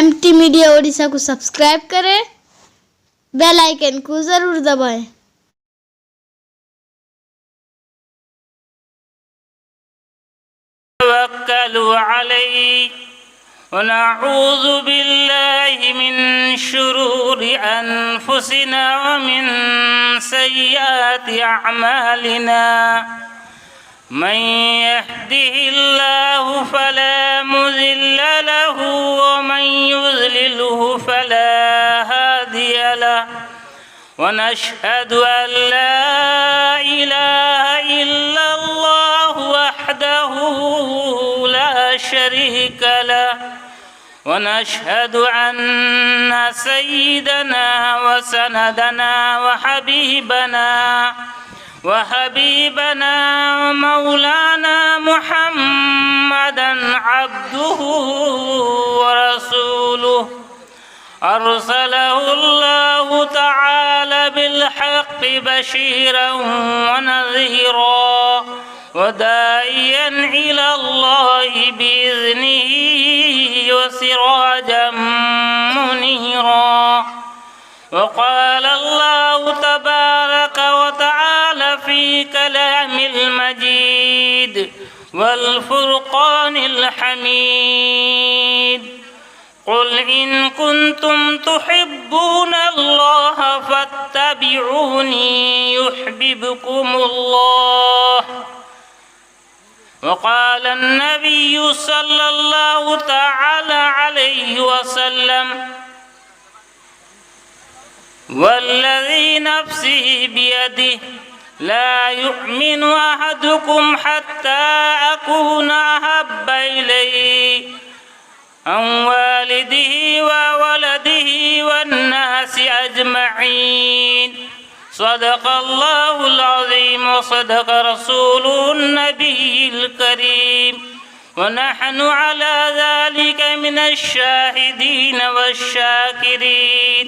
MT media Odisha को subscribe करें, bell icon को ज़रूर दबाएं। तवक्कलु अलैहि व नऊज़ु बिल्लाहि मिन शुरूरि अनफुसिना व मिन सय्यिआति अअमालिना मन यहदिहिल्लाहु फला मुज़िल्ल लहु व मन युज़लिलहु फला हादिय लहु व नशहदु अन ला इलाहा इल्लल्लाहु वहदहु ला शरीक लहु व नशहदु अन्न सय्यिदना व सनदना व हबीबना मौलाना मुहम्मदन अब्दुहु व रसूलुहु अरसलहुल्लाहु तआला बिलहक़्क़ि बशीरन व नज़ीरा व दाइयन इलल्लाहि बिइज़्निहि व सिराजन मुनीरा। वक़ाल अल्लाहु तबारक व तआला फ़ी कलामिल मजीद वल फ़ुरक़ानिल हमीद क़ुल इन कुन्तुम तुहिब्बूनल्लाह फ़त्तबिऊनी युहब्बिबकुमुल्लाह। वक़ाल अन्नबिय्यु सल्लल्लाहु तआला अलैहि वसल्लम वल्लज़ी नफ़्सी बियदिहि ला युमिनु अहदुकुम हत्ता अकूना अहब्ब इलैहि अन वालिदिही व वलदिही वन्नासि अजमईन। सदक़ल्लाहुल अज़ीम व सदक़ रसूलुहुन नबिय्युल करीम व नहनु अला ज़ालिका मिनश शाहिदीन वश्शाकिरीन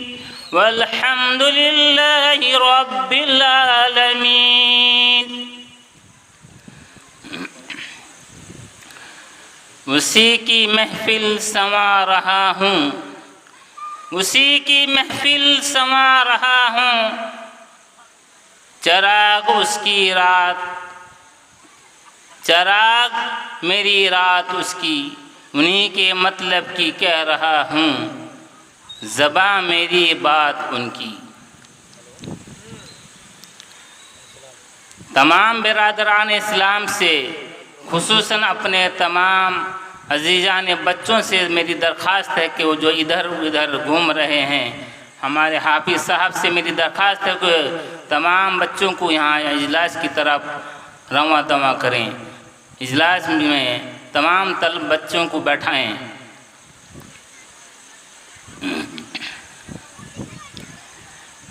वल्हम्दुलिल्लाहि रब्बिल आलमीन। उसी की महफिल संवा रहा हूँ, उसी की महफिल संवा रहा हूँ, चराग उसकी रात, चराग मेरी रात उसकी, उन्हीं के मतलब की कह रहा हूँ, ज़बां मेरी बात उनकी। तमाम बिरादरान इस्लाम से खुसूसन अपने तमाम अजीज़ान बच्चों से मेरी दरख्वास्त है कि वो जो इधर उधर घूम रहे हैं, हमारे हाफिज़ साहब से मेरी दरख्वास्त है कि तमाम बच्चों को यहाँ इजलास की तरफ रवां दवा करें, इजलास में तमाम बच्चों को बैठाएं।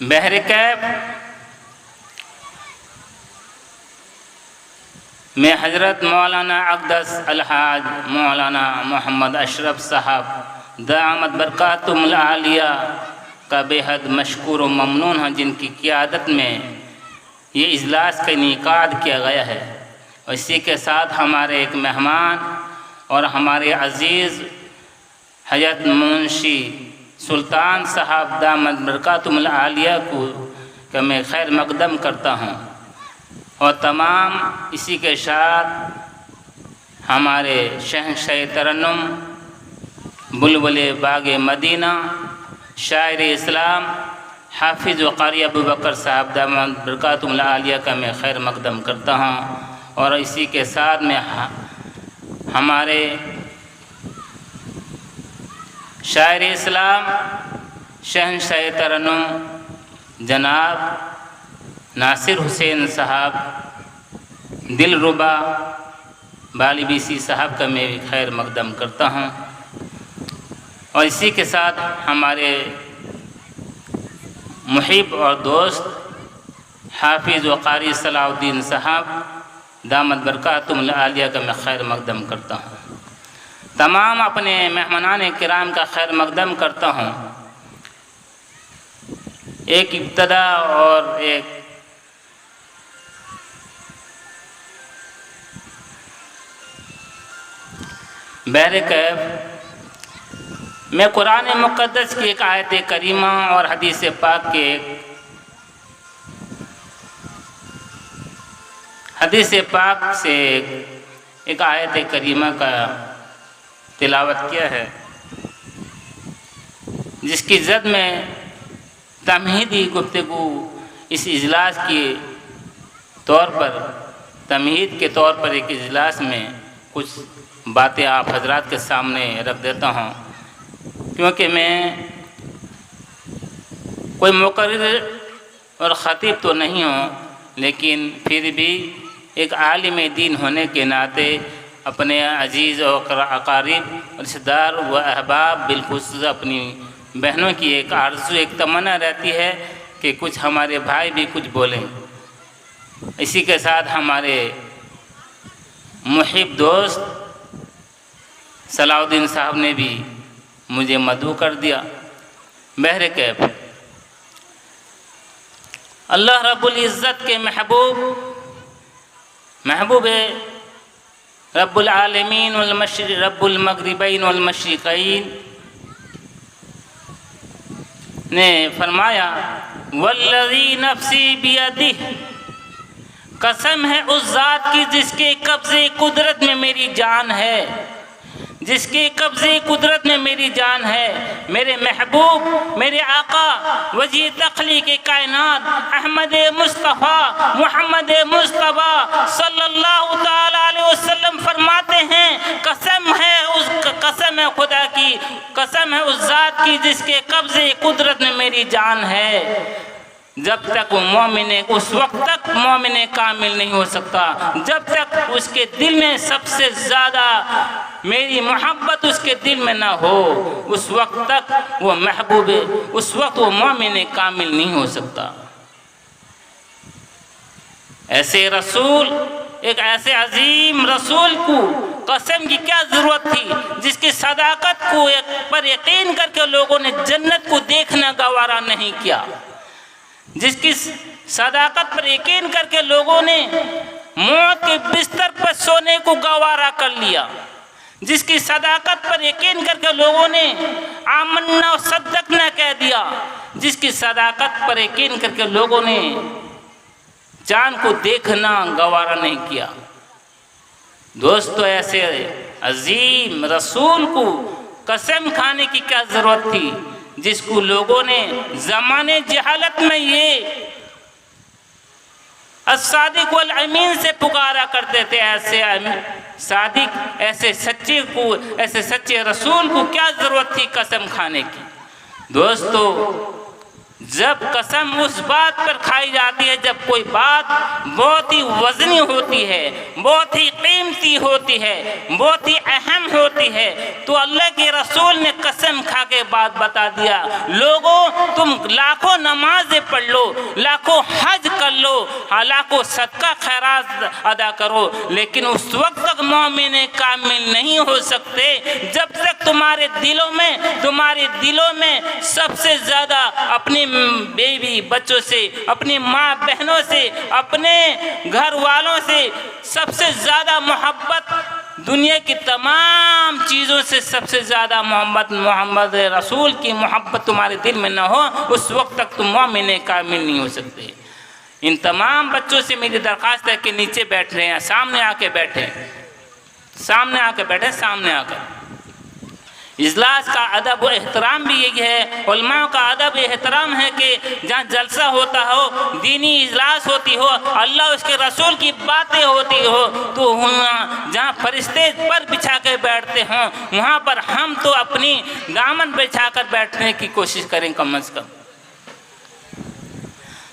बहर-ए-कैफ़ में हज़रत मौलाना अक़दस अलहाज मौलाना मोहम्मद अशरफ साहब दामत बरकातुहुल आलिया का बेहद मशकूर व ममनून है, जिनकी क़ियादत में ये इजलास का इनेकाद किया गया है। और इसी के साथ हमारे एक मेहमान और हमारे अज़ीज़ हज़रत मुंशी सुल्तान साहब दामत बरकातुहुल आलिया को मैं खैर मक़दम करता हूँ। और तमाम इसी के साथ हमारे शहंशाह तरन्नुम बुलबुले बागे मदीना शायर इस्लाम हाफिज़ व क़ारी अबू बकर साहब दामत बरकातुहुल आलिया का मैं खैर मक़दम करता हूँ। और इसी के साथ में हमारे शायर इस्लाम शहंशाह तरन्नुम जनाब नासिर हुसैन साहब दिलरुबा बालिबीसी साहब का मैं खैर मक़दम करता हूँ। और इसी के साथ हमारे मुहिब और दोस्त हाफिज़ व क़ारी सलाउद्दीन साहब दामत बरकातुहुल आलिया का मैं खैर मक़दम करता हूँ। तमाम अपने मेहमानान किराम का खैर मक़दम करता हूँ। एक इब्तदा और एक बहर-ए-कैफ़ मैं कुरान मुक़द्दस की एक आयत करीमा और हदीस पाक के हदीस पाक से एक आयत करीमा का तिलावत किया है, जिसकी जद में तमहीदी गुफ्तगू इस इजलास के तौर पर, तमहीद के तौर पर एक इजलास में कुछ बातें आप हजरात के सामने रख देता हूँ, क्योंकि मैं कोई मुकर्रिर और ख़तीब तो नहीं हूँ, लेकिन फिर भी एक आलिम दीन होने के नाते अपने अजीज़ और अकारीब, रिश्तेदार व अहबाब, बिलखुसूस अपनी बहनों की एक आरज़ू, एक तमन्ना रहती है कि कुछ हमारे भाई भी कुछ बोलें। इसी के साथ हमारे मुहिब दोस्त सलाउद्दीन साहब ने भी मुझे मदऊ कर दिया। बहरे कैफ अल्लाह रब्बुल इज़्ज़त के महबूब रब्बुल आलमीन रब्बुल मगरिबैन वल मशरिक़ैन ने फरमाया, वल्लज़ी नफ़्सी बियदिह, कसम है उस ज़ात की जिसके कब्ज़े कुदरत में मेरी जान है, जिसके कब्ज़े कुदरत में मेरी जान है। मेरे महबूब, मेरे आका, वजी तख्लीक़ कायनात अहमद मुस्तफ़ा मुहम्मद मुस्तफ़ा सल्लल्लाहु ताला अलैहि वसल्लम फरमाते हैं, कसम है खुदा की, कसम है उस ज़ात की जिसके कब्ज़े कुदरत में मेरी जान है। जब तक वो मोमिन, उस वक्त तक मोमिन कामिल नहीं हो सकता जब तक उसके दिल में सबसे ज़्यादा मेरी मोहब्बत उसके दिल में ना हो। उस वक्त तक वो महबूब, उस वक्त वो मोमिन कामिल नहीं हो सकता। ऐसे रसूल, एक ऐसे अजीम रसूल को कसम की क्या ज़रूरत थी, जिसकी सदाकत को पर यकीन करके लोगों ने जन्नत को देखना गवारा नहीं किया, जिसकी सदाकत पर यकीन करके लोगों ने मौत के बिस्तर पर सोने को गवारा कर लिया, जिसकी सदाकत पर यकीन करके लोगों ने आमन्ना और सद्दक़ना कह दिया, जिसकी सदाकत पर यकीन करके लोगों ने जान को देखना गवारा नहीं किया। दोस्तों, ऐसे अजीम रसूल को कसम खाने की क्या ज़रूरत थी, जिसको लोगों ने ज़माने जहालत में ये as-सादिक वल अमीन से पुकारा करते थे। ऐसे सादिक, ऐसे सच्चे को, ऐसे सच्चे रसूल को क्या ज़रूरत थी कसम खाने की। दोस्तों, जब कसम उस बात पर खाई जाती है जब कोई बात बहुत ही वज़नी होती है, बहुत ही कीमती होती है, बहुत ही अहम होती है, तो अल्लाह के रसूल ने कसम खा के बात बता दिया, लोगों तुम लाखों नमाजें पढ़ लो, लाखों हज कर लो, लाखों सदका खैरात अदा करो, लेकिन उस वक्त तक मोमिन कामिल नहीं हो सकते जब तक तुम्हारे दिलों में सबसे ज़्यादा अपनी बेबी बच्चों से, अपनी माँ बहनों से, अपने घर वालों से सबसे ज़्यादा मोहब्बत, दुनिया की तमाम चीज़ों से सबसे ज़्यादा मोहम्मद रसूल की मोहब्बत तुम्हारे दिल में न हो, उस वक्त तक तुम मोमिन कामिल नहीं हो सकते। इन तमाम बच्चों से मेरी दरख्वास्त है कि नीचे बैठ रहे हैं, सामने आके बैठे, सामने आकर इजलास का अदब व एहतराम भी यही है। उलमा का अदब एहतराम है कि जहाँ जलसा होता हो, दीनी इजलास होती हो, अल्लाह उसके रसूल की बातें होती हो, तो वहाँ जहाँ फरिश्ते पर बिछा कर बैठते हों, वहाँ पर हम तो अपनी दामन बिछा कर बैठने की कोशिश करें कम से कम।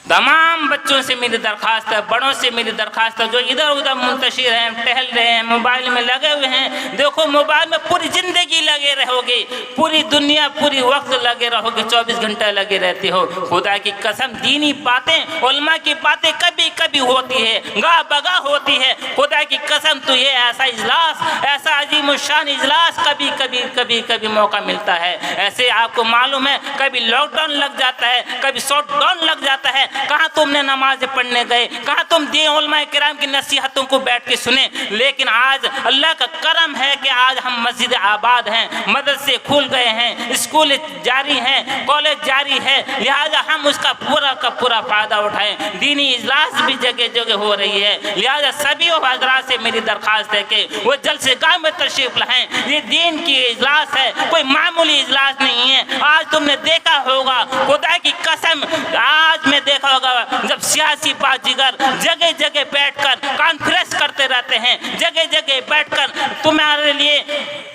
तमाम बच्चों से मेरी दरख्वास्त है, बड़ों से मेरी दरख्वास्त है, जो इधर उधर मुंतशिर हैं, टहल रहे हैं, मोबाइल में लगे हुए हैं, देखो मोबाइल में पूरी ज़िंदगी लगे रहोगे, पूरी दुनिया पूरी वक्त लगे रहोगे, 24 घंटा लगे रहते हो। खुदा की कसम, दीनी बातें, उलमा की बातें कभी कभी होती है, गा बगा होती है। खुदा की कसम, तो ये ऐसा इजलास, ऐसा अजीमुशान इजलास कभी मौका मिलता है। ऐसे आपको मालूम है, कभी लॉकडाउन लग जाता है, कभी शॉटडाउन लग जाता है, कहाँ तुमने नमाज पढ़ने गए, कहाँ तुम दीन उलमा किराम की नसीहतों को बैठ के सुने। लेकिन आज अल्लाह का करम है कि आज हम मस्जिद आबाद हैं, मदरसे खुल गए हैं, स्कूल जारी हैं, कॉलेज जारी है, लिहाजा हम उसका पूरा का पूरा फ़ायदा उठाएं। दीनी इजलास भी जगह जगह हो रही है, लिहाजा सभी हज़रात से मेरी दरख्वास्त है कि वो जलसेगाह में तशरीफ़ लाएं। ये दीन की इजलास है, कोई मामूली इजलास नहीं है। आज तुमने देखा होगा, खुदा की कसम आज में देखा होगा, जब सियासी बाजीगर जगह जगह बैठकर कॉन्फ्रेंस करते रहते हैं, जगह जगह बैठकर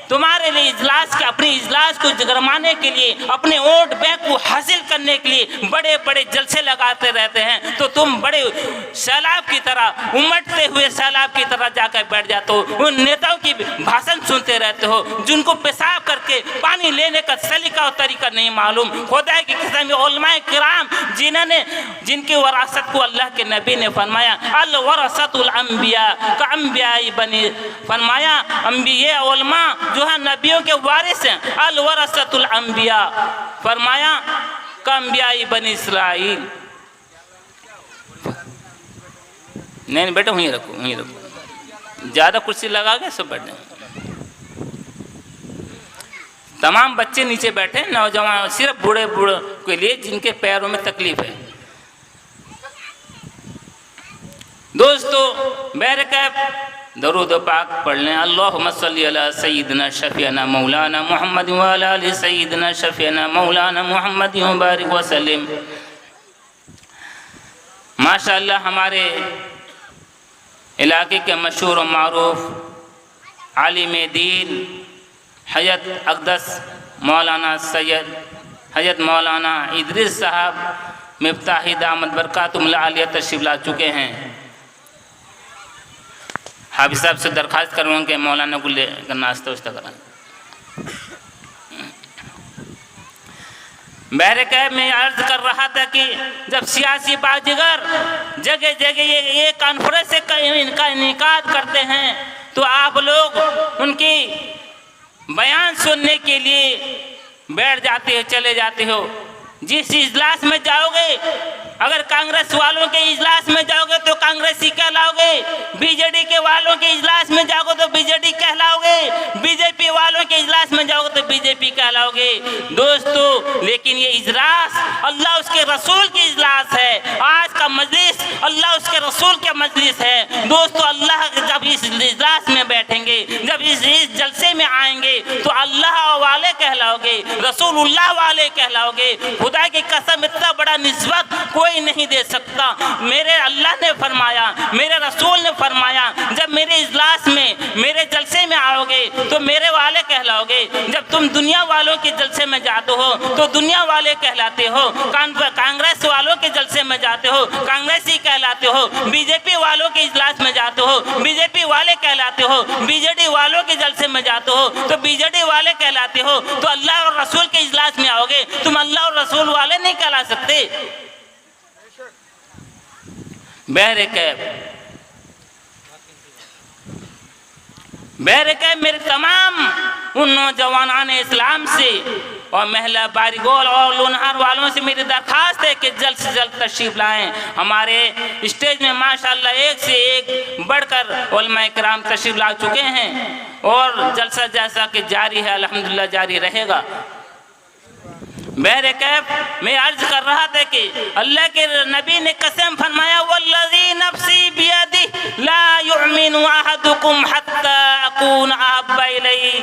तुम्हारे लिए इजलास के अपनी इजलास को जगरमाने के लिए, अपने वोट बैंक को हासिल करने के लिए बड़े बड़े जलसे लगाते रहते हैं, तो तुम बड़े सैलाब की तरह, उमड़ते हुए सैलाब की तरह जाकर बैठ जाते हो। उन नेताओं की भाषण सुनते रहते हो जिनको पेशाब करके पानी लेने का सलीका और तरीका नहीं मालूम। खुदा की कसम उलमाए किराम जिनकी वरासत को अल्लाह के नबी ने फरमाया अल वरसतुल अंबिया का अंबिया बनी, फरमाया अंबिया उलमा जो है नबियों के वारिस हैं। अल वरसतुल अंबिया फरमाया का अंबिया बनी इसराइल। नहीं बेटा वहीं रखो, ज़्यादा कुर्सी लगा के सब बैठ जाए। तमाम बच्चे नीचे बैठे, नौजवान, सिर्फ बूढ़े के लिए जिनके पैरों में तकलीफ है। दोस्तों बैरकैफ दरूद पाक पढ़ लें। अल्लाहुम्मा सल्ली अला सय्यिदना शफीना मौलाना मुहम्मद व अला आलि सय्यिदना शफीना मौलाना मुहम्मद व बारिक व सल्लिम। माशाअल्लाह हमारे इलाके के मशहूर व मारूफ आलिम दीन हजरत अक़दस मौलाना सैयद हजरत मौलाना इदरीस साहब मिफ्ताही दामद बरकातुहुल आलिया तशरीफ़ ला चुके हैं। हाफिज़ साहब से दरख्वास्त करूँगा कि मौलाना को लेकर नाश्ता वास्ता करा। बैरकैफ में अर्ज कर रहा था कि जब सियासी बाजीगर जगह जगह ये कॉन्फ्रेंस इनका इनेकाद करते हैं तो आप लोग उनकी बयान सुनने के लिए बैठ जाते हो, चले जाते हो। जिस इजलास में जाओगे, अगर कांग्रेस वालों के इजलास में जाओगे तो कांग्रेसी कहलाओगे, बीजेडी के वालों के इजलास में जाओगे तो बीजेडी कहलाओगे, बीजेपी वालों के इजलास में जाओगे तो बीजेपी कहलाओगे। दोस्तों लेकिन ये इजलास अल्लाह उसके रसूल की इजलास है। आज का मजलिस अल्लाह उसके रसूल के मजलिस है। दोस्तों अल्लाह जब इस इजलास में बैठेंगे, जब इस जलसे में आएंगे तो अल्लाह वाले कहलाओगे, रसूलुल्लाह वाले कहलाओगे। खुदा की कसम इतना बड़ा निस्बत कोई नहीं दे सकता। मेरे अल्लाह ने फरमाया, मेरे रसूल ने फरमाया, जब मेरे इजलास में, मेरे जलसे में आओगे तो मेरे वाले कहलाओगे। जब तुम दुनिया वालों के जलसे में जाते हो तो दुनिया वाले कहलाते हो, कांग्रेस वालों के जलसे में जाते हो कांग्रेसी कहलाते हो, बीजेपी वालों के इजलास में जाते हो बीजेपी वाले कहलाते हो, बीजेडी वालों के जलसे में जाते हो तो बीजेडी वाले कहलाते हो। तो अल्लाह और रसूल के इजलास में आओगे, तुम अल्लाह और रसूल वाले नहीं कहला सकते। बैरकैफ मेरे तमाम उन नौजवानान इस्लाम से और महिला बारिगोल और लोनहार वालों से मेरी दरख्वास्त है कि जल्द से जल्द तशरीफ़ लाएं। हमारे स्टेज में माशाअल्लाह एक से एक बढ़कर उलमा किराम तशरीफ़ ला चुके हैं और जलसा जैसा कि जारी है अल्हम्दुलिल्लाह जारी रहेगा। बैरकैफ मैं अर्ज कर रहा था कि अल्लाह के नबी ने कसम फरमाया वल्लज़ी नफ्सी बियदिही ला युमिनु अहदुकुम हत्ता अकून अहब्बा इलैहि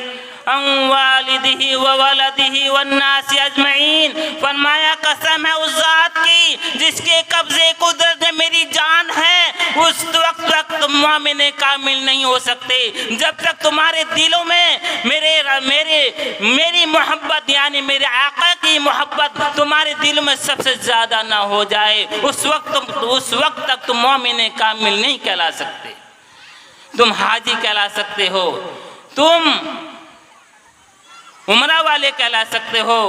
अन वालिदिही व वलदिही वन्नासि अजमईन। फरमाया कसम है उस ज़ात की जिसके कब्ज़े कुदरत में मेरी जान है, उस वक्त तक तुम मोमिन कामिल नहीं हो सकते जब तक तुम्हारे दिलों में मेरी मोहब्बत यानी मेरे आका की मोहब्बत तुम्हारे दिल में सबसे ज़्यादा ना हो जाए। उस वक्त तक तुम मोमिन कामिल नहीं कहला सकते। तुम हाजी कहला सकते हो, तुम उमरा वाले कहला सकते हो,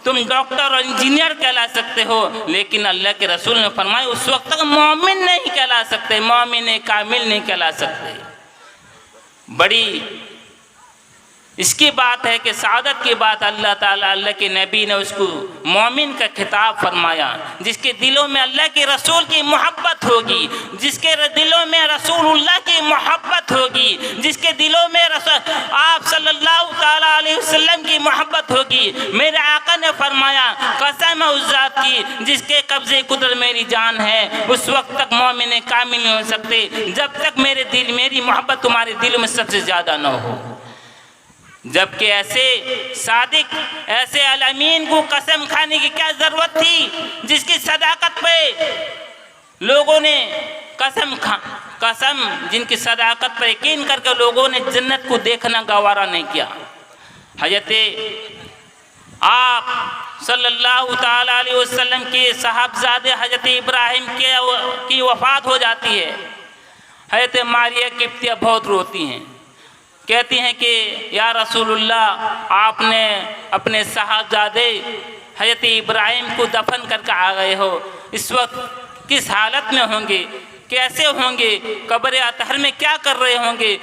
तुम डॉक्टर और इंजीनियर कहला सकते हो, लेकिन अल्लाह के रसूल ने फरमाया उस वक्त तक मोमिन नहीं कहला सकते, मोमिन कामिल नहीं कहला सकते। बड़ी इसकी बात है कि सादत की बात अल्लाह ताला अल्लाह के नबी ने उसको मोमिन का खिताब फरमाया, जिसके दिलों में अल्लाह के रसूल की मोहब्बत होगी, जिसके दिलों में रसूलुल्लाह की मोहब्बत होगी, जिसके दिलों में आप सल्लल्लाहु ताला अलैहि वसल्लम की मोहब्बत होगी। मेरे आका ने फरमाया, कसम है उस ज़ात की जिसके कब्ज़े कुदरत मेरी जान है, उस वक्त तक मोमिन कामिल नहीं हो सकते जब तक मेरी मोहब्बत तुम्हारे दिल में सबसे ज़्यादा न हो। जबकि ऐसे सादिक, ऐसे अल-अमीन को कसम खाने की क्या ज़रूरत थी, जिसकी सदाकत पे लोगों ने कसम जिनकी सदाकत पर यकीन करके लोगों ने जन्नत को देखना गवारा नहीं किया। आप सल्लल्लाहु ताला अलैहि वसल्लम के साहबजादे हजरत इब्राहिम की वफ़ात हो जाती है। हजरत मारिया किप्तिया बहुत रोती हैं, कहती हैं कि या रसूलुल्लाह, आपने अपने साहबजादे हजरत इब्राहिम को दफन करके आ गए हो, इस वक्त किस हालत में होंगे, कैसे होंगे, कब्र अतहर में क्या कर रहे होंगे,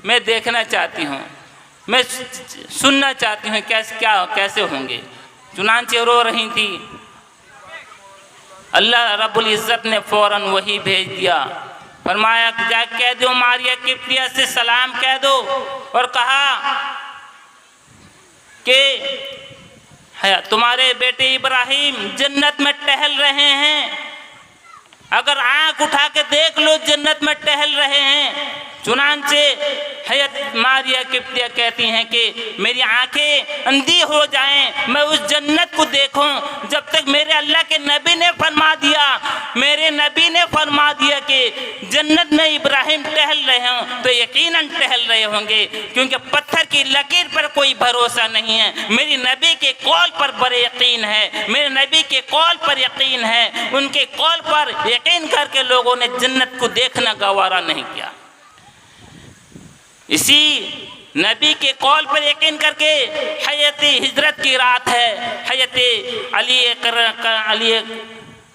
मैं देखना चाहती हूँ, मैं सुनना चाहती हूँ कैसे होंगे। चुनांचे रो रही थी। अल्लाह रब्बुल इज़्ज़त ने फ़ौरन वही भेज दिया, फरमाया कि जा कह दो मारिया किप्तिया से सलाम कह दो, और कहा कि तुम्हारे बेटे इब्राहिम जन्नत में टहल रहे हैं, अगर आँख उठा के देख लो जन्नत में टहल रहे हैं। चुनांचे हजरत मारिया किप्तिया कहती हैं कि मेरी आंखें अंधी हो जाएं, मैं उस जन्नत को देखूं, जब तक मेरे अल्लाह के नबी ने फरमा दिया कि जन्नत में इब्राहिम टहल रहे हों तो यकीनन टहल रहे होंगे, क्योंकि पत्थर की लकीर पर कोई भरोसा नहीं है। मेरी नबी के कौल पर बड़े यकीन है, मेरे नबी के कौल पर यकीन है। उनके कौल पर यकीन करके लोगों ने जन्नत को देखना गवारा नहीं किया। इसी नबी के कौल पर यकीन करके हजरत हिजरत की रात है, हजरत अली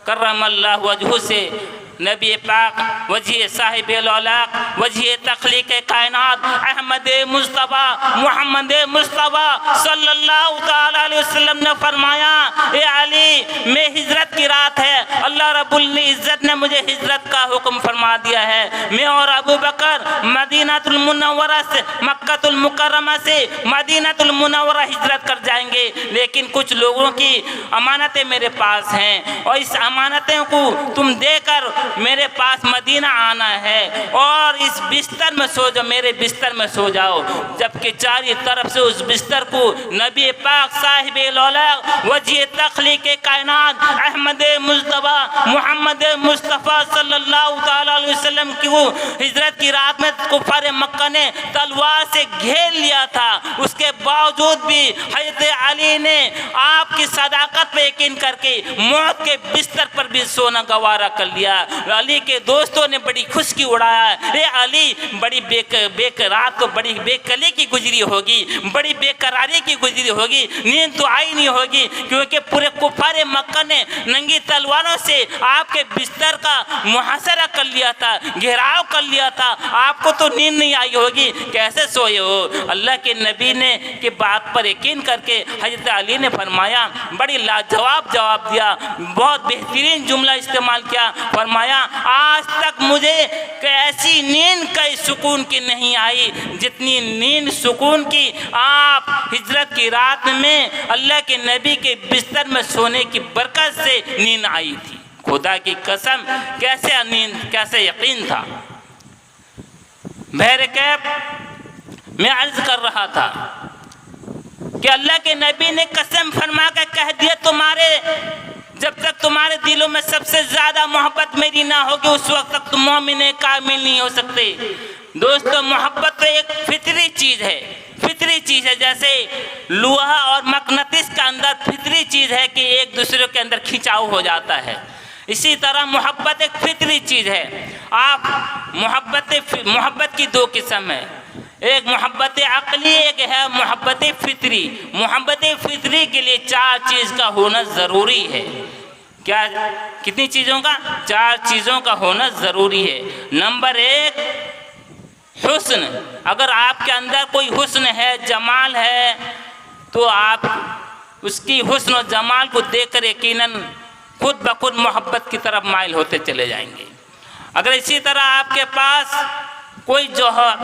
करमल्लाहु वजहू से नबी पाक वजी साहिब औलाक वजी तख्लीक कायनात अहमद मुस्तफ़ा मोहम्मद मुस्तफ़ा सल्लल्लाहु ताला अलैहि वसल्लम ने फरमाया, ए अली मैं हिजरत की रात है, अल्लाह रब्बुल इज़्ज़त ने मुझे हिजरत का हुक्म फरमा दिया है। मैं और अबू बकर मदीनातुल मुनव्वरा से मक्कातुल मुकर्रमा से मदीनातुल मुनव्वरा हिजरत कर जाएंगे, लेकिन कुछ लोगों की अमानतें मेरे पास हैं और इस अमानतें को तुम देकर मेरे पास मदीना आना है और इस बिस्तर में सो जाओ, मेरे बिस्तर में सो जाओ। जबकि चारों तरफ से उस बिस्तर को नबी पाक साहिब औलाक वजी तख्लीक कायनात अहमद मुस्तफ़ा मोहम्मद मुस्तफ़ा सल्लल्लाहु ताला अलैहि वसल्लम की वो हिजरत की रात में कुफार मक्का ने तलवार से घेर लिया था। उसके बावजूद भी हजरत अली ने आपकी सदाकत पे यकीन करके मौत के बिस्तर पर भी सोना गवारा कर लिया। अली के दोस्तों ने बड़ी खुशकी उड़ाया, ये अली बड़ी रात तो बड़ी बेकली की गुजरी होगी, बड़ी बेकरारी की गुजरी होगी, नींद तो आई नहीं होगी, क्योंकि पूरे कुफार मक्का ने नंगी तलवारों से आपके बिस्तर का मुहासरा कर लिया था, घेराव कर लिया था, आपको तो नींद नहीं आई होगी, कैसे सोए हो। अल्लाह के नबी ने की बात पर यकीन करके हजरत अली ने फरमाया, बड़ी लाजवाब जवाब दिया, बहुत बेहतरीन जुमला इस्तेमाल किया, फरमाया आज तक मुझे ऐसी नींद कई सुकून की नहीं आई जितनी नींद सुकून की आप हिजरत की रात में अल्लाह के नबी के बिस्तर में सोने की बरकत से नींद आई थी। खुदा की कसम कैसे नींद, कैसे यकीन था। बहरकैफ मैं अर्ज कर रहा था कि अल्लाह के नबी ने कसम फरमा कर कह दिया, जब तक तुम्हारे दिलों में सबसे ज़्यादा मोहब्बत मेरी ना होगी उस वक्त तक तुम मोमिन कामिल नहीं हो सकते। दोस्तों, मोहब्बत तो एक फितरी चीज़ है, जैसे लोहा और मकनतीस का अंदर फितरी चीज़ है कि एक दूसरे के अंदर खिंचाव हो जाता है, इसी तरह मोहब्बत एक फितरी चीज़ है। आप मोहब्बत की दो किस्म है, एक मोहब्बत अक़ली, एक है मोहब्बत फितरी। मोहब्बत फितरी के लिए चार चीज़ का होना ज़रूरी है। क्या, कितनी चीज़ों का? चार चीज़ों का होना ज़रूरी है। नंबर एक, हुस्न, अगर आपके अंदर कोई हुस्न है, जमाल है, तो आप उसकी हुस्न और जमाल को देखकर यकीनन खुद ब खुद मोहब्बत की तरफ माइल होते चले जाएंगे। अगर इसी तरह आपके पास कोई जौहर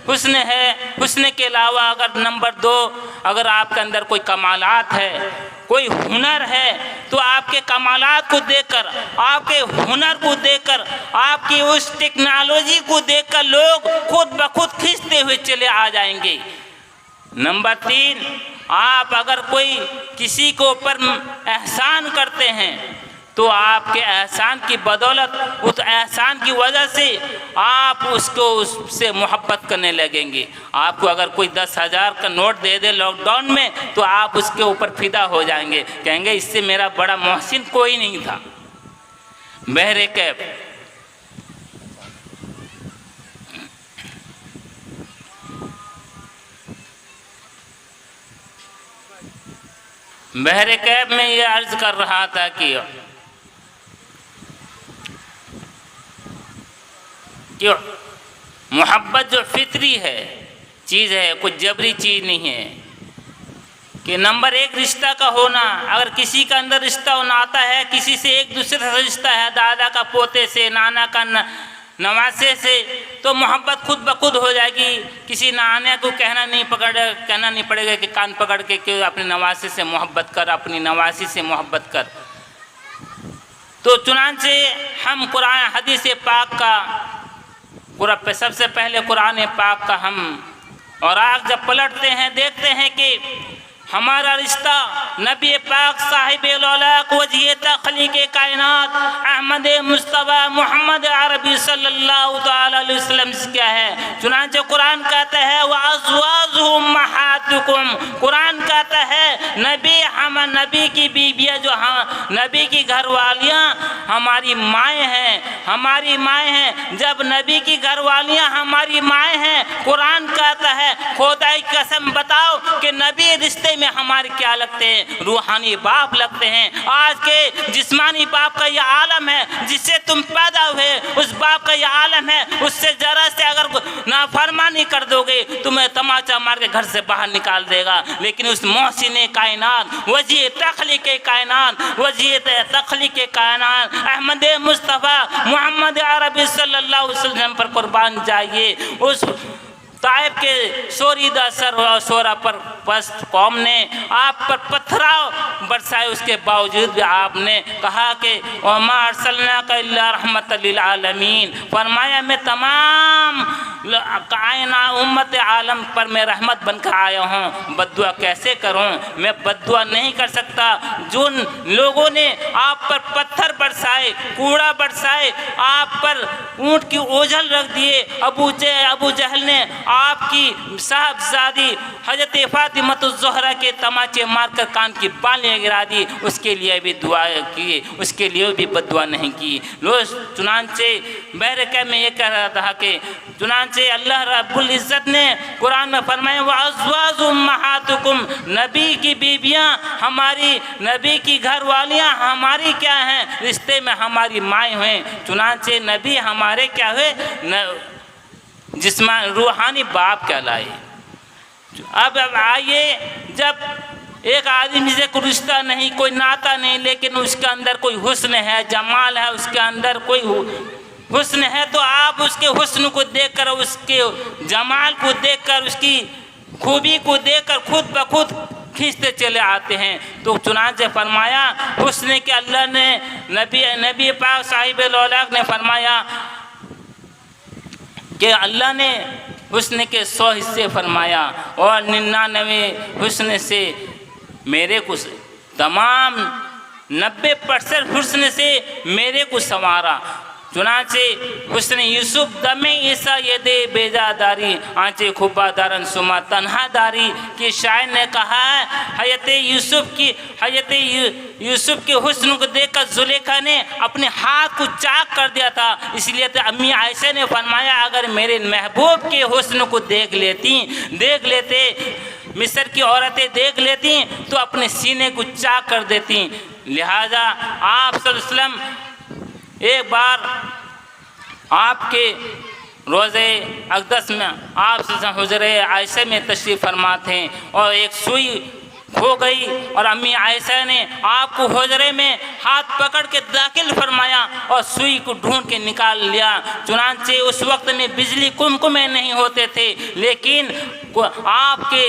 हुस्न है, हुस्न के अलावा अगर नंबर 2 अगर आपके अंदर कोई कमालात है, कोई हुनर है, तो आपके कमालात को देखकर, आपके हुनर को देखकर, आपकी उस टेक्नोलॉजी को देखकर लोग खुद ब खुद खींचते हुए चले आ जाएंगे। नंबर 3, आप अगर कोई किसी को ऊपर एहसान करते हैं तो आपके एहसान की बदौलत, उस एहसान की वजह से आप उससे मोहब्बत करने लगेंगे। आपको अगर कोई 10,000 का नोट दे दे लॉकडाउन में तो आप उसके ऊपर फिदा हो जाएंगे, कहेंगे इससे मेरा बड़ा मोहसिन कोई नहीं था। बहरे कैफ में ये अर्ज कर रहा था कि मोहब्बत जो फितरी है चीज़ है, कोई जबरी चीज़ नहीं है। कि नंबर 1 रिश्ता का होना, अगर किसी का अंदर रिश्ता होना आता है, किसी से एक दूसरे से रिश्ता है, दादा का पोते से, नाना का नवासे से, तो मोहब्बत खुद ब खुद हो जाएगी। किसी नाने को कहना नहीं पड़ेगा कि कान पकड़ के कि अपने नवासे से मोहब्बत कर, अपनी नवासी से मोहब्बत कर। तो चुनांचे हम कुरान हदीस पाक का सबसे पहले कुरान पाक का हम और आग जब पलटते हैं, देखते हैं कि हमारा रिश्ता नबी पाक साहिब लौलाक वजह तख्लीक कायनात अहमद मुस्तफ़ा मोहम्मद अरबी सल्लल्लाहु तआला अलैहि वसल्लम से क्या है। चुनांचे कुरान कहता है व अज़वाजुहुम उम्महातुकुम, कुरान कहता है नबी की बीबियाँ जो नबी की घरवालियाँ हमारी माएँ हैं, हमारी माएँ हैं। जब नबी की घरवालियाँ हमारी माएँ हैं, कुरान कहता है खुदा की कसम बताओ कि नबी रिश्ते में हमारे क्या लगते हैं, रूहानी बाप लगते हैं। आज के जिस्मानी बाप का यह आलम है, जिससे तुम पैदा हुए उस बाप का यह आलम है, उससे जरा से अगर नाफरमानी कर दोगे तुम्हें तमाचा मार के घर से बाहर निकाल देगा। लेकिन उस मोहसिन कायनात वजी तख्लीक कायनात अहमद मुस्तफ़ा मोहम्मद अरबी सल्लल्लाहु अलैहि वसल्लम पर कुर्बान जाइए। उस ताइब के शोरीदा शोरा पर पस्त कौम ने आप पर पत्थराव बरसाए, उसके बावजूद भी आपने कहा कि वमा अर्सलनाका इल्ला रहमतल लिल आलमीन, फरमाया मैं तमाम कायना उम्मत आलम पर मैं रहमत बनकर आया हूँ। बद्दुआ कैसे करूँ, मैं बद्दुआ नहीं कर सकता। जिन लोगों ने आप पर पत्थर बरसाए, कूड़ा बरसाए, आप पर ऊँट की ओझल रख दिए, अबू जहल ने आपकी साहबजादी हजरत फातिमतुज़ ज़हरा के तमाचे मारकर कान की बालियाँ गिरा दी, उसके लिए भी दुआ की, उसके लिए भी बद्दुआ नहीं की। लोग चुनांचे बैरक़ में ये कह रहा था कि चुनांचे अल्लाह रब्बुल इज़्ज़त ने कुरान में फरमाया व अज़वाजु उम्महातुकुम, नबी की बीबियाँ हमारी, नबी की घरवालियाँ हमारी क्या हैं, रिश्ते में हमारी माएँ हुए। चुनांचे नबी हमारे क्या हुए, जिस्मान रूहानी बाप कहलाए। अब आइए, जब एक आदमी से कोई रिश्ता नहीं, कोई नाता नहीं, लेकिन उसके अंदर कोई हुस्न है, जमाल है, उसके अंदर कोई हुस्न है, तो आप उसके हुस्न को देखकर, उसके जमाल को देखकर, उसकी खूबी को देखकर खुद ब खुद खींचते चले आते हैं। तो चुनांचे फरमाया हुस्न के अल्लाह ने नबी पाक साहिब लौलाक ने फरमाया कि अल्लाह ने हुस्न के 100 हिस्से फरमाया और 99 हुस्न से मेरे को, तमाम 90% हुस्न से मेरे को संवारा। चुनांचे हुस्न यूसुफ दमे ईसा ये दे बेजादारी आंचे खुबा दारन सुमा तन्हादारी की शायर ने कहा है हयत यूसुफ के हुस्न को देखकर जुलेखा ने अपने हाथ को चाक कर दिया था। इसलिए तो अम्मी आयशा ने फरमाया अगर मेरे महबूब के हुस्न को देख लेते मिस्र की औरतें देख लेती तो अपने सीने को चाक कर देती। लिहाजा आप सल्लल्लाहु अलैहि वसल्लम एक बार आपके रोज़े अक़दस में आप हुजरे आयशा में तशरीफ़ फरमा थे और एक सुई खो गई और अम्मी आयशा ने आपको हुजरे में हाथ पकड़ के दाखिल फरमाया और सुई को ढूंढ के निकाल लिया। चुनांचे उस वक्त में बिजली कुमकुमे नहीं होते थे, लेकिन आपके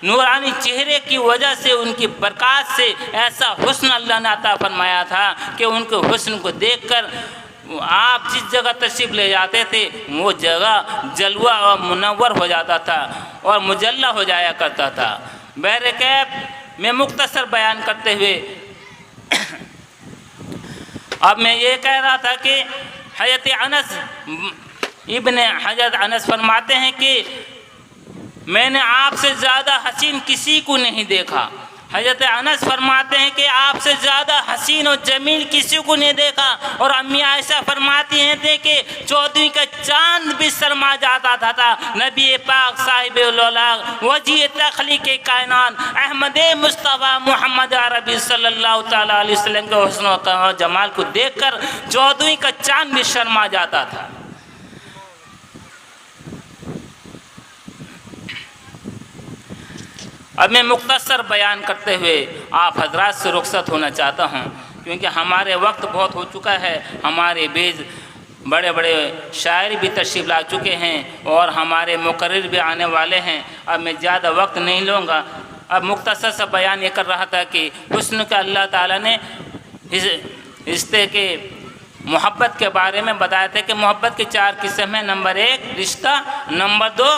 नूरानी चेहरे की वजह से, उनकी बरक़ात से ऐसा हुस्न अल्लाह ने अता फरमाया था कि उनके हुस्न को देखकर आप जिस जगह तशरीफ़ ले जाते थे वो जगह जलवा और मुनव्वर हो जाता था और मुजल्ला हो जाया करता था। बहरकैफ मैं मुख्तसर बयान करते हुए अब मैं ये कह रहा था कि हज़रत अनस इब्न हज़रत अनस फरमाते हैं कि मैंने आपसे ज़्यादा हसीन किसी को नहीं देखा। हज़रत अनस फरमाते हैं कि आपसे ज़्यादा हसीन और जमील किसी को नहीं देखा। और अम्मी आयशा फरमाती हैं थे कि 14वीं का चांद भी शर्मा जाता था। नबी पाक साहिब उल-औलाद वजी तख्लीक़ कायनात अहमद मुस्तफ़ा मोहम्मद अरबी सल्लल्लाहु तआला अलैहि वसल्लम के हुस्न और जमाल को देखकर 14वीं का चांद भी शर्मा जाता था। अब मैं मुख्तसर बयान करते हुए आप हजरात से रुखसत होना चाहता हूँ, क्योंकि हमारे वक्त बहुत हो चुका है। हमारे बीच बड़े बड़े शायर भी तशरीफ़ ला चुके हैं और हमारे मुकर्रिर भी आने वाले हैं। अब मैं ज़्यादा वक्त नहीं लूँगा। अब मुख्तसर सा बयान ये कर रहा था कि हुस्न का अल्लाह ताला ने रिश्ते के मोहब्बत के बारे में बताया था कि मोहब्बत के 4 किस्म हैं। नंबर 1 रिश्ता, नंबर 2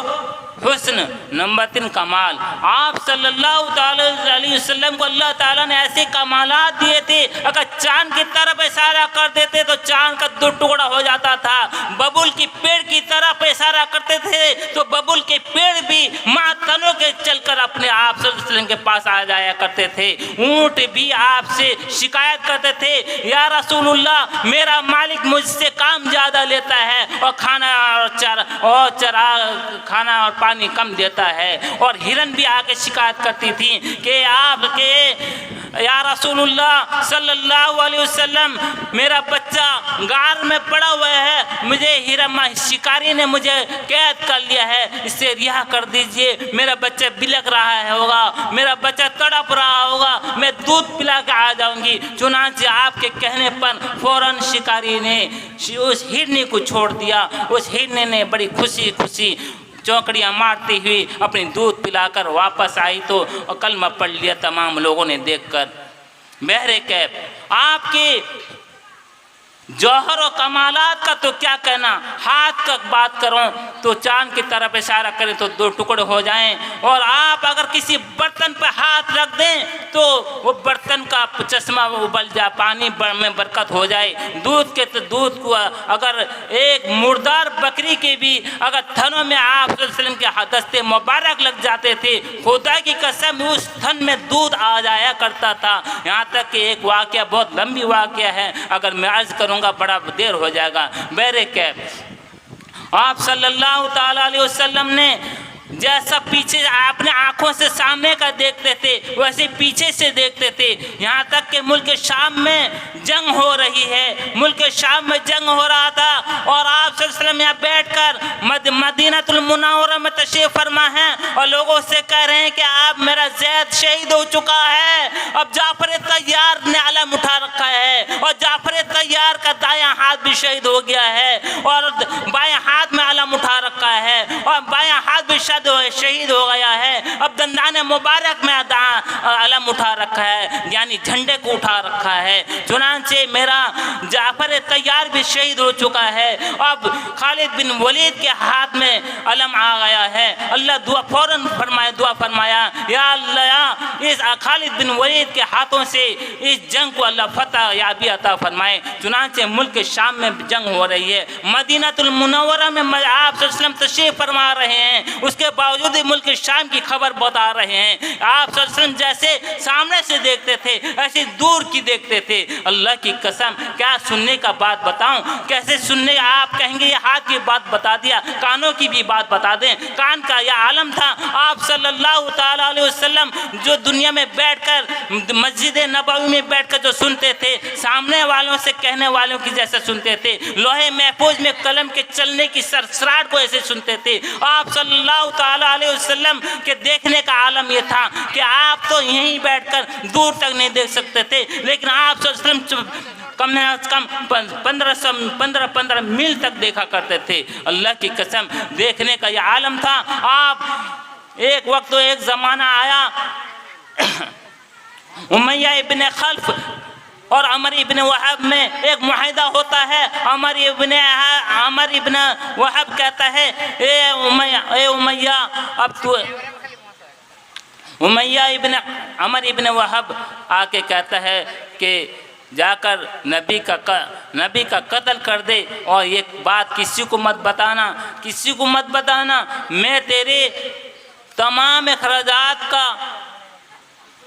हुस्न, नंबर 3 कमाल। आप सल्लल्लाहु अलैहि वसल्लम को अल्लाह ताला ने ऐसे कमालात दिए थे, अगर चांद की तरफ इशारा कर देते तो चांद का 2 टुकड़ा हो जाता था। बबुल की पेड़ की तरफ इशारा करते थे तो बबुल के पेड़ भी माँ तनों के चलकर अपने आप सल्लल्लाहु अलैहि वसल्लम के पास आ जाया करते थे। ऊँट भी आपसे शिकायत करते थे, या रसूलुल्लाह मेरा मालिक मुझसे काम ज़्यादा लेता है और खाना और पानी कम देता है। और हिरन भी आके शिकायत करती थी कि आपके या रसूलुल्लाह सल्लल्लाहु अलैहि वसल्लम मेरा बच्चा गार में पड़ा हुआ है, मुझे हिरन शिकारी ने मुझे कैद कर लिया है, इससे रिहा कर दीजिए। मेरा बच्चा बिलक रहा है होगा, मेरा बच्चा तड़प रहा होगा, मैं दूध पिला के आ जाऊंगी। चुनांचे आपके कहने पर फौरन शिकारी ने उस हिरनी को छोड़ दिया। उस हिरनी ने बड़ी खुशी खुशी चौकड़ियाँ मारती हुई अपनी दूध पिलाकर वापस आई तो कलमा पढ़ लिया तमाम लोगों ने देखकर। बहरकैफ आपके जौहर और कमालात का तो क्या कहना, हाथ का बात करूं तो चांद की तरफ इशारा करें तो 2 टुकड़े हो जाएं। और आप अगर किसी बर्तन पर हाथ रख दें तो वो बर्तन का चश्मा उबल जाए, पानी में बरकत हो जाए। दूध के तो दूध को अगर एक मुर्दार बकरी के भी अगर थनों में आप सल्लल्लाहु अलैहि वसल्लम के दस्ते मुबारक लग जाते थे, खुदा की कसम उस थन में दूध आ जाया करता था। यहाँ तक कि एक वाक़या, बहुत लंबी वाक़या है, अगर मैं अर्ज़ करूँ बड़ा देर हो जाएगा। बहरकैफ आप सल्लल्लाहु ताला अलैहि वसल्लम ने जैसा पीछे अपने आंखों से सामने का देखते थे वैसे पीछे से देखते थे। यहाँ तक कि मुल्क शाम में जंग हो रही है, मुल्क शाम में जंग हो रहा था और आप सल्लल्लाहु अलैहि वसल्लम यहाँ बैठकर मदीनातुल मुनव्वरा में तशरीफ़ फरमा है और लोगों से कह रहे हैं कि आप मेरा ज़ैद शहीद हो चुका है, अब जाफर तैयार ने अलम उठा रखा है और जाफर तैयार का दायां हाथ भी शहीद हो गया है और बायां हाथ में अलम उठा रखा है और बायां हाथ भी शहीद हो गया है। अब दंदान मुबारक में अलम उठा रखा है, यानी झंडे को उठा रखा है। चुनांचे मेरा जाफर तैयार भी शहीद हो चुका है, अब खालिद बिन वलीद के हाथ में अलम आ गया है। अल्लाह दुआ फौरन फरमाया या अल्लाह इस खालिद बिन वलीद के हाथों से इस जंग को अल्लाह फतह याबी अता फरमाए। चुनांचे मुल्क शाम में जंग हो रही है, मदीनातुल मुनव्वरा में आप सल्लल्लाहु अलैहि वसल्लम तशरीफ़ फरमा रहे हैं, उसके बावजूद मुल्क शाम की खबर बता रहे हैं। आप सल्लल्लाहु अलैहि वसल्लम जैसे सामने से देखते थे, ऐसे दूर की देखते थे। अल्लाह की कसम, क्या सुनने का बात बताऊं, कैसे सुनने। आप कहेंगे ये हाथ की बात बता दिया, कानों की भी बात बता दें। कान का यह आलम था, आप सल्लल्लाहु ताला अलैहि वसल्लम जो दुनिया में बैठकर मस्जिद नबवी में बैठकर जो सुनते थे, सामने वालों से कहने वालों की जैसे सुनते थे, लोहे महफूज में कलम के चलने की सरसराहट को ऐसे सुनते थे। आप सल्लल्लाहु ताला अलैहि वसल्लम के देखने का आलम यह था कि आप तो यहीं बैठकर दूर तक नहीं देख सकते थे, लेकिन आप सल्लल्लाहु अलैहि वसल्लम कम से कम 15 मील तक देखा करते थे। अल्लाह की कसम, देखने का यह आलम था। आप एक वक्त तो एक ज़माना आया, उमैया इब्ने खल्फ और अमर इब्ने वहब में एक मुआहिदा होता है। अमर इब्ने वहब कहता है, ए उमैया, अब तू। अमर इब्ने वहब आके कहता है कि जाकर नबी का कत्ल कर दे, और ये बात किसी को मत बताना, मैं तेरे तमाम अखराजात का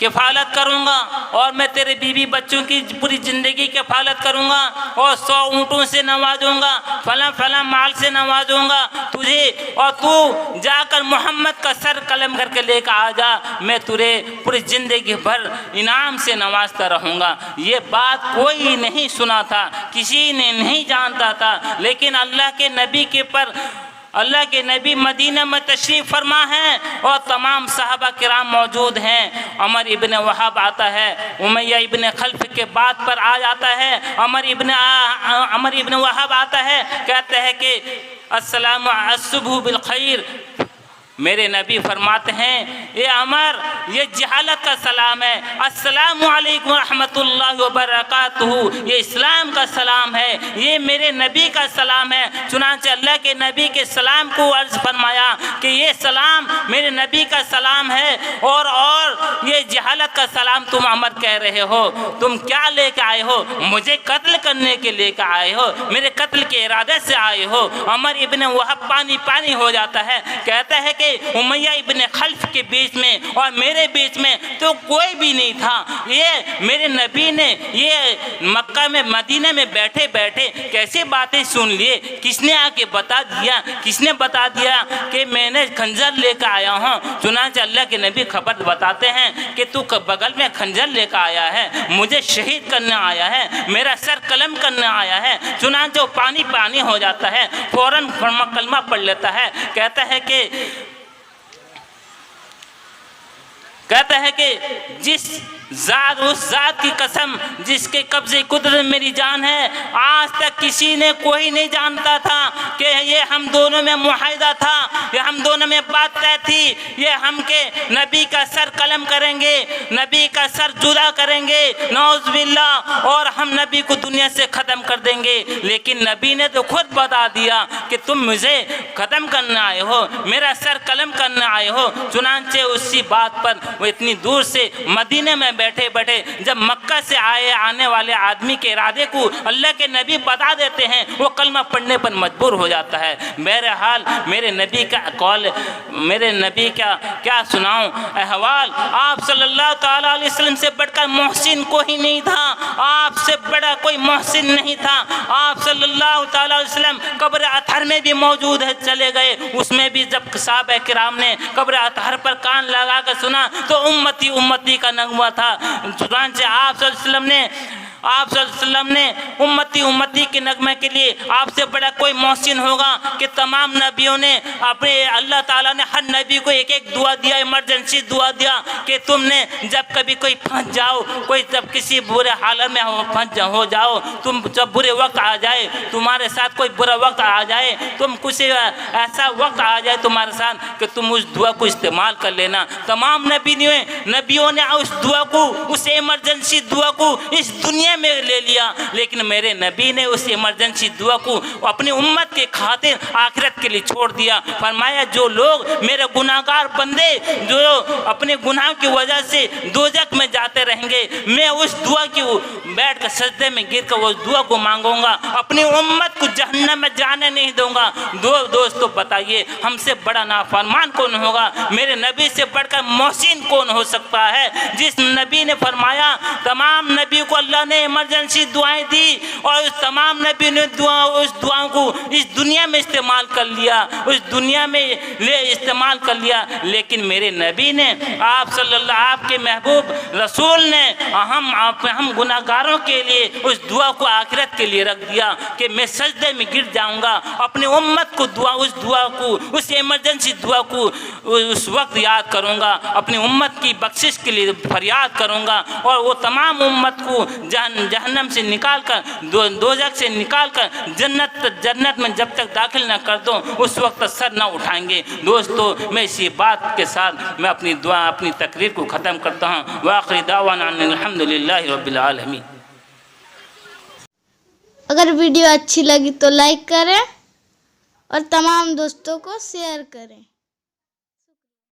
किफ़ालत करूँगा, और मैं तेरे बीवी बच्चों की पूरी ज़िंदगी किफ़ालत करूँगा, और 100 ऊँटों से नवाजूँगा, फला माल से नवाजूँगा तुझे, और तू जाकर मोहम्मद का सर कलम करके लेकर आ जा, मैं तुझे पूरी ज़िंदगी भर इनाम से नवाजता रहूँगा। ये बात कोई नहीं सुना था, किसी ने नहीं जानता था, लेकिन अल्लाह के नबी मदीना में तशरीफ़ फरमा हैं और तमाम सहाबा किराम मौजूद हैं। अमर इब्ने वहाब आता है, उमैया इब्ने खल्फ के बात पर आ जाता है। अमर इब्ने वहाब आता है, कहते हैं कि अस्सलामु अस्सुबहु बिल खैर। मेरे नबी फरमाते हैं, ये अमर, ये जहालत का सलाम है, अस्सलामु अलैकुम रहमतुल्लाहि व बरकातुहू, ये इस्लाम का सलाम है, ये मेरे नबी का सलाम है। चुनांचे अल्लाह के नबी के सलाम को अर्ज़ फरमाया कि ये सलाम मेरे नबी का सलाम है, और ये जहालत का सलाम तुम अमर कह रहे हो। तुम क्या लेकर आए हो? मुझे कत्ल करने के लेकर आए हो, मेरे कत्ल के इरादे से आए हो। अमर इब्ने वहब पानी हो जाता है, कहता है कि उमैया इब्ने खल्फ के बीच में और मेरे बीच में तो कोई भी नहीं था। ये मेरे नबी ने ये मक्का में मदीना में बैठे बैठे कैसी बातें सुन लिए, किसने आके बता दिया कि मैंने खंजर लेकर आया हूँ। चुनांचे अल्लाह के नबी खबर बताते हैं कि तू बगल में खंजर लेकर आया है, मुझे शहीद करने आया है, मेरा सर कलम करने आया है। चुनांचे वो पानी हो जाता है, फौरन कलमा पढ़ लेता है। कहता है कि उस ज़ात की कसम जिसके कब्ज़े कुदरत मेरी जान है, आज तक किसी ने कोई नहीं जानता था कि ये हम दोनों में मुआहिदा था, ये हम दोनों में बात तय थी, ये हम के नबी का सर कलम करेंगे, नबी का सर जुदा करेंगे, नौज़ बिल्लाह, और हम नबी को दुनिया से ख़त्म कर देंगे। लेकिन नबी ने तो खुद बता दिया कि तुम मुझे ख़त्म करने आए हो, मेरा सर कलम करने आए हो। चुनांचे उसी बात पर वो इतनी दूर से मदीने में बैठे बैठे जब मक्का से आने वाले आदमी के इरादे को अल्लाह के नबी बता देते हैं, वो कलमा पढ़ने पर मजबूर हो जाता है। बहरहाल मेरे नबी का क्या सुनाऊं अहवाल। आप सल्लल्लाहु ताला अलैहि वसल्लम से बढ़कर मोहसिन कोई नहीं था, आपसे बड़ा कोई मोहसिन नहीं था। आप सल्लल्लाहु ताला अलैहि वसल्लम कब्र अतहर में भी मौजूद है, चले गए, उसमें भी जब सहाबा किराम ने कब्र अतहर पर कान लगा कर सुना तो उम्मती का नगमा था। चुनांचे आप सल्लल्लाहु अलैहि वसल्लम ने उम्मती के नगमे के लिए आपसे बड़ा कोई मोहसिन होगा कि तमाम नबियों ने अपने अल्लाह ताला ने हर नबी को एक एक दुआ दिया, इमरजेंसी दुआ दिया कि तुमने जब कभी कोई फंस जाओ, कोई जब किसी बुरे हालत में हो जाओ, तुम जब बुरे वक्त आ जाए, तुम्हारे साथ कोई बुरा वक्त आ जाए, तुम कुछ ऐसा वक्त आ जाए तुम्हारे साथ कि तुम उस दुआ को इस्तेमाल कर लेना। तमाम नबियों ने उस दुआ को, उस इमरजेंसी दुआ को इस दुनिया दुनिया में ले लिया, लेकिन मेरे नबी ने उस इमरजेंसी दुआ को अपनी उम्मत के खातिर आखिरत के लिए छोड़ दिया। फरमाया जो लोग मेरे गुनाहगार बंदे जो अपने गुनाह की वजह से दोजख में जाते रहेंगे, मैं उस दुआ की बैठ कर सजदे में गिर कर उस दुआ को मांगूंगा, अपनी उम्मत को जहन्नम में जाने नहीं दूंगा। दोस्तों बताइए हमसे बड़ा नाफरमान कौन होगा? मेरे नबी से बढ़कर मोहसिन कौन हो सकता है? जिस नबी ने फरमाया तमाम नबी को अल्लाह ने इमरजेंसी दुआएं दी और उस तमाम नबी ने उस दुआओं को इस दुनिया में इस्तेमाल कर लिया, उस दुनिया में इस्तेमाल कर लिया, लेकिन मेरे नबी ने आप सल्लल्लाहु आपके महबूब रसूल ने हम गुनाहगारों के लिए उस दुआ को आखिरत के लिए रख दिया कि मैं सजदे में गिर जाऊंगा, अपनी उम्मत को उस दुआ को उस इमरजेंसी दुआ को उस वक्त याद करूंगा, अपनी उम्मत की बख्शिश के लिए फरियाद करूंगा और वो तमाम उम्मत को जहन्नम से निकाल कर दोजख से निकाल कर जन्नत में जब तक दाखिल न कर दूं उस वक्त सर न उठाएंगे। दोस्तों मैं इसी बात के साथ मैं अपनी तकरीर को ख़त्म करता हूँ। वाखिर दावाना अल्हम्दुलिल्लाहि रब्बिल आलमीन। अगर वीडियो अच्छी लगी तो लाइक करें और तमाम दोस्तों को शेयर करें।